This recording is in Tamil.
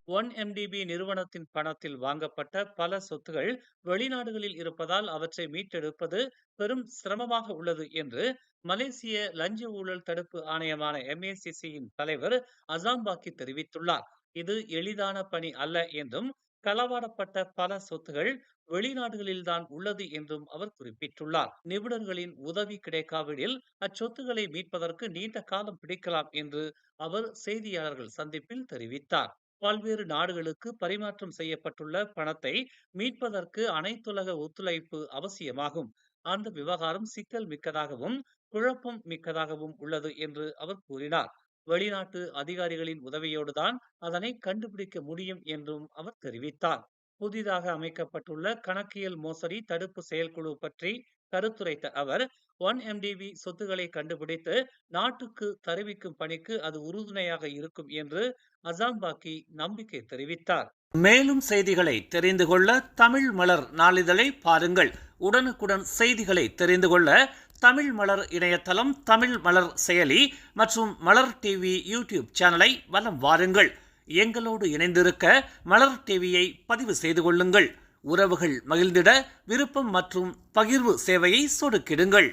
1MDB நிறுவனத்தின் பணத்தில் வாங்கப்பட்ட பல சொத்துகள் வெளிநாடுகளில் இருப்பதால் அவற்றை மீட்டெடுப்பது பெரும் சிரமமாக உள்ளது என்று மலேசிய லஞ்ச ஊழல் தடுப்பு ஆணையமான MACC-யின் தலைவர் அசாம்பாக்கி தெரிவித்துள்ளார். இது எளிதான பணி அல்ல என்றும், களவாடப்பட்ட பல சொத்துகள் வெளிநாடுகளில்தான் உள்ளது என்றும் அவர் குறிப்பிட்டுள்ளார். நிபுணர்களின் உதவி கிடைக்காவிடில் அச்சொத்துக்களை மீட்பதற்கு நீண்ட காலம் பிடிக்கலாம் என்று அவர் செய்தியாளர்கள் சந்திப்பில் தெரிவித்தார். பல்வேறு நாடுகளுக்கு பரிமாற்றம் செய்யப்பட்டுள்ள பணத்தை மீட்பதற்கு அனைத்துலக ஒத்துழைப்பு அவசியமாகும். அந்த விவகாரம் சிக்கல் மிக்கதாகவும் குழப்பம் மிக்கதாகவும் உள்ளது என்று அவர் கூறினார். வெளிநாட்டு அதிகாரிகளின் உதவியோடுதான் அதனை கண்டுபிடிக்க முடியும் என்றும் அவர் தெரிவித்தார். புதிதாக அமைக்கப்பட்டுள்ள கணக்கியல் மோசடி தடுப்பு செயற்குழு பற்றி கருத்துரைத்த அவர், 1MDB சொத்துக்களை கண்டுபிடித்து நாட்டுக்கு தெரிவிக்கும் பணிக்கு அது உறுதுணையாக இருக்கும் என்று அசாம்பாக்கி நம்பிக்கை தெரிவித்தார். மேலும் செய்திகளை தெரிந்து கொள்ள தமிழ் மலர் நாளிதழை பாருங்கள். உடனுக்குடன் செய்திகளை தெரிந்து கொள்ள தமிழ் மலர் இணையதளம், தமிழ் மலர் செயலி மற்றும் மலர் டிவி யூடியூப் சேனலை வலம் வாருங்கள். எங்களோடு இணைந்திருக்க மலர் டிவியை பதிவு செய்து கொள்ளுங்கள். உறவுகள் மகிழ்ந்திட விருப்பம் மற்றும் பகிர்வு சேவையை சொடுக்கிடுங்கள்.